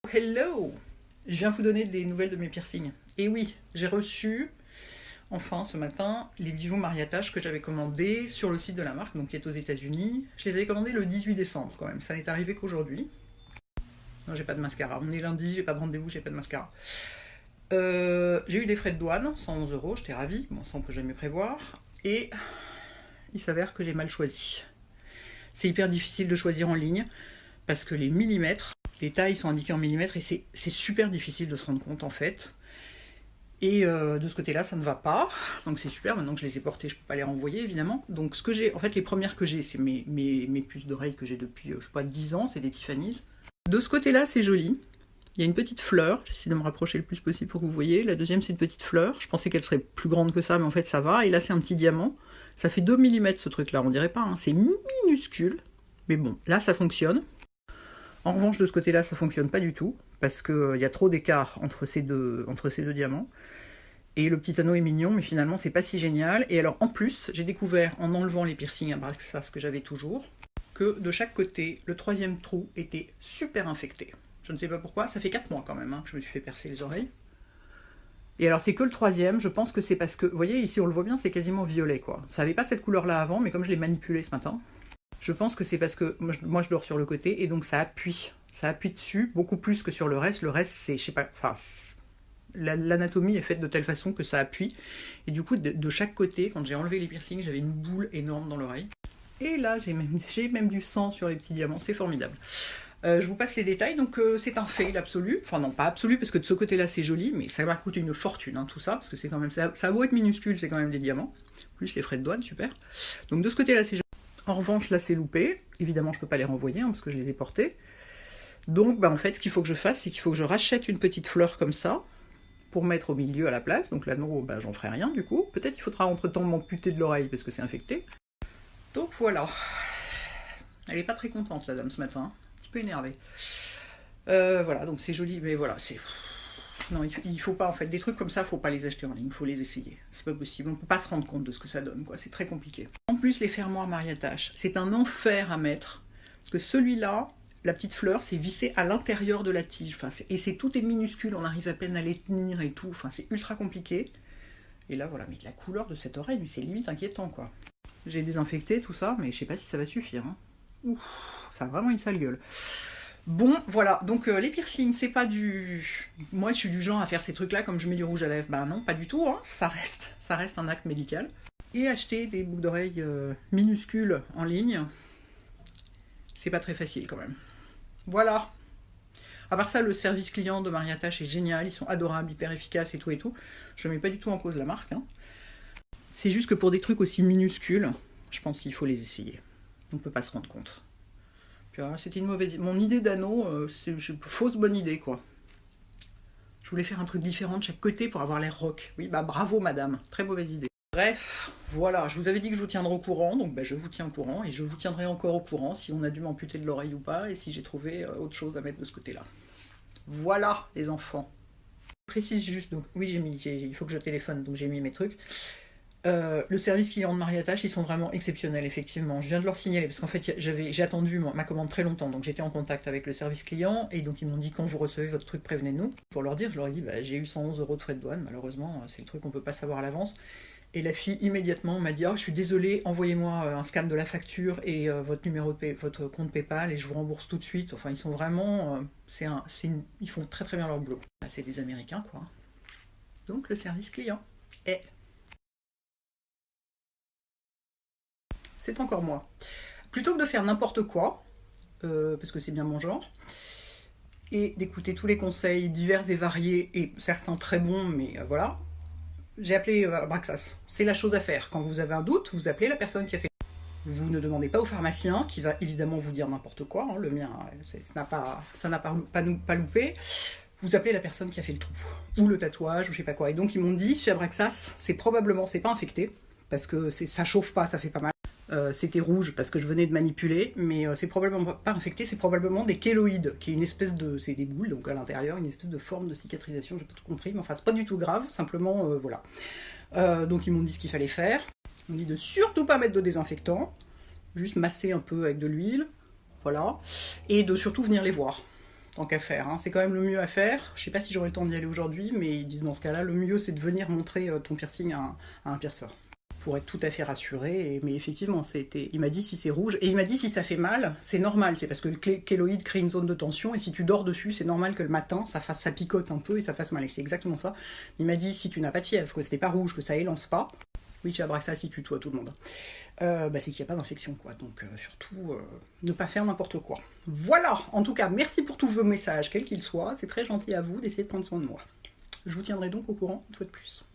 Hello! Je viens vous donner des nouvelles de mes piercings. Et oui, j'ai reçu, enfin ce matin, les bijoux mariage que j'avais commandés sur le site de la marque, donc qui est aux États-Unis. Je les avais commandés le 18 décembre quand même, ça n'est arrivé qu'aujourd'hui. Non, j'ai pas de mascara. On est lundi, j'ai pas de rendez-vous, j'ai pas de mascara. J'ai eu des frais de douane, 111 €, j'étais ravie, bon ça on peut jamais prévoir. Et il s'avère que j'ai mal choisi. C'est hyper difficile de choisir en ligne, parce que les millimètres, les tailles sont indiquées en millimètres et c'est super difficile de se rendre compte en fait. Et de ce côté-là, ça ne va pas. Donc c'est super, maintenant que je les ai portées, je ne peux pas les renvoyer évidemment. Donc ce que j'ai, en fait les premières que j'ai, c'est mes puces d'oreilles que j'ai depuis, je sais pas, 10 ans, c'est des Tiffany's. De ce côté-là, c'est joli. Il y a une petite fleur, j'essaie de me rapprocher le plus possible pour que vous voyez. La deuxième, c'est une petite fleur. Je pensais qu'elle serait plus grande que ça, mais en fait ça va. Et là, c'est un petit diamant. Ça fait 2 mm ce truc-là, on dirait pas, hein. C'est minuscule. Mais bon, là, ça fonctionne. En revanche, de ce côté-là, ça fonctionne pas du tout, parce qu'il y a trop d'écart entre ces deux diamants. Et le petit anneau est mignon, mais finalement, c'est pas si génial. Et alors, en plus, j'ai découvert, en enlevant les piercings à Braxas que j'avais toujours, que de chaque côté, le troisième trou était super infecté. Je ne sais pas pourquoi, ça fait 4 mois quand même hein, que je me suis fait percer les oreilles. Et alors, c'est que le troisième, je pense que c'est parce que, vous voyez, ici, on le voit bien, c'est quasiment violet, quoi. Ça avait pas cette couleur-là avant, mais comme je l'ai manipulé ce matin, je pense que c'est parce que moi je dors sur le côté et donc ça appuie dessus beaucoup plus que sur le reste. Le reste, c'est, je sais pas, enfin, l'anatomie est faite de telle façon que ça appuie. Et du coup, de chaque côté, quand j'ai enlevé les piercings, j'avais une boule énorme dans l'oreille. Et là, j'ai même du sang sur les petits diamants, c'est formidable. Je vous passe les détails, donc c'est un fail absolu. Enfin non, pas absolu, parce que de ce côté-là, c'est joli, mais ça m'a coûté une fortune, hein, tout ça, parce que c'est quand même, ça a beau être minuscule, c'est quand même des diamants. Plus les frais de douane, super. Donc de ce côté-là, c'est joli. En revanche, là, c'est loupé. Évidemment, je ne peux pas les renvoyer, hein, parce que je les ai portés. Donc, en fait, ce qu'il faut que je fasse, c'est qu'il faut que je rachète une petite fleur comme ça, pour mettre au milieu à la place. Donc l'anneau, j'en ferai rien, du coup. Peut-être qu'il faudra entre-temps m'amputer de l'oreille, parce que c'est infecté. Donc, voilà. Elle n'est pas très contente, la dame, ce matin. Un petit peu énervée. Voilà, donc c'est joli, mais voilà, c'est... Non, il faut pas, en fait, des trucs comme ça, faut pas les acheter en ligne, il faut les essayer. C'est pas possible, on peut pas se rendre compte de ce que ça donne, quoi, c'est très compliqué. En plus, les fermoirs mariage, c'est un enfer à mettre, parce que celui-là, la petite fleur, c'est vissé à l'intérieur de la tige, enfin, et tout est minuscule, on arrive à peine à les tenir et tout, enfin, c'est ultra compliqué. Et là, voilà, mais la couleur de cette oreille, mais c'est limite inquiétant, quoi. J'ai désinfecté tout ça, mais je sais pas si ça va suffire, hein. Ouf, ça a vraiment une sale gueule. Bon, voilà, donc les piercings, c'est pas du... Moi, je suis du genre à faire ces trucs-là comme je mets du rouge à lèvres. Ben non, pas du tout, hein. Ça reste un acte médical. Et acheter des boucles d'oreilles minuscules en ligne, c'est pas très facile quand même. Voilà. À part ça, le service client de Mariattache est génial, ils sont adorables, hyper efficaces et tout et tout. Je mets pas du tout en cause la marque, hein. C'est juste que pour des trucs aussi minuscules, je pense qu'il faut les essayer. On peut pas se rendre compte. C'était une mauvaise... Mon idée d'anneau, c'est une fausse bonne idée, quoi. Je voulais faire un truc différent de chaque côté pour avoir l'air rock. Oui, bah bravo, madame. Très mauvaise idée. Bref, voilà. Je vous avais dit que je vous tiendrais au courant, donc je vous tiens au courant. Et je vous tiendrai encore au courant si on a dû m'amputer de l'oreille ou pas, et si j'ai trouvé autre chose à mettre de ce côté-là. Voilà, les enfants. Je précise juste, donc oui, il faut que je téléphone, donc j'ai mis mes trucs. Le service client de Mariattache, ils sont vraiment exceptionnels, effectivement. Je viens de leur signaler, parce qu'en fait, j'ai attendu ma commande très longtemps, donc j'étais en contact avec le service client, et donc ils m'ont dit, quand vous recevez votre truc, prévenez-nous. Pour leur dire, je leur ai dit, j'ai eu 111 € de frais de douane, malheureusement, c'est le truc qu'on peut pas savoir à l'avance. Et la fille, immédiatement, m'a dit, oh, je suis désolée, envoyez-moi un scan de la facture et votre numéro de votre compte PayPal, et je vous rembourse tout de suite. Enfin, ils sont vraiment... ils font très très bien leur boulot. C'est des Américains, quoi. Donc, le service client est... C'est encore moi. Plutôt que de faire n'importe quoi, parce que c'est bien mon genre, et d'écouter tous les conseils divers et variés, et certains très bons, mais voilà, j'ai appelé Braxas. C'est la chose à faire. Quand vous avez un doute, vous appelez la personne qui a fait. Vous ne demandez pas au pharmacien, qui va évidemment vous dire n'importe quoi, hein, le mien, ça n'a pas loupé. Vous appelez la personne qui a fait le trou, ou le tatouage, ou je sais pas quoi. Et donc ils m'ont dit, chez Braxas, c'est pas infecté, parce que ça chauffe pas, ça fait pas mal. C'était rouge parce que je venais de manipuler, mais c'est probablement pas infecté, c'est probablement des kéloïdes, qui est une espèce de... c'est des boules, donc à l'intérieur, une espèce de forme de cicatrisation, j'ai pas tout compris, mais enfin c'est pas du tout grave, simplement voilà. Donc ils m'ont dit ce qu'il fallait faire, ils m'ont dit de surtout pas mettre de désinfectant, juste masser un peu avec de l'huile, voilà, et de surtout venir les voir. tant qu'à faire. Hein. C'est quand même le mieux à faire. Je sais pas si j'aurai le temps d'y aller aujourd'hui, mais ils disent dans ce cas-là, le mieux c'est de venir montrer ton piercing à un pierceur. Pour être tout à fait rassuré, mais effectivement, il m'a dit si c'est rouge, et il m'a dit si ça fait mal, c'est normal, c'est parce que le kéloïde crée une zone de tension, et si tu dors dessus, c'est normal que le matin, ça picote un peu et ça fasse mal, et c'est exactement ça. Il m'a dit si tu n'as pas de fièvre, que c'était pas rouge, que ça élance pas, oui, tu as ça si tu tutoies tout le monde. C'est qu'il n'y a pas d'infection, quoi. Donc surtout, ne pas faire n'importe quoi. Voilà, en tout cas, merci pour tous vos messages, quels qu'ils soient, c'est très gentil à vous d'essayer de prendre soin de moi. Je vous tiendrai donc au courant une fois de plus.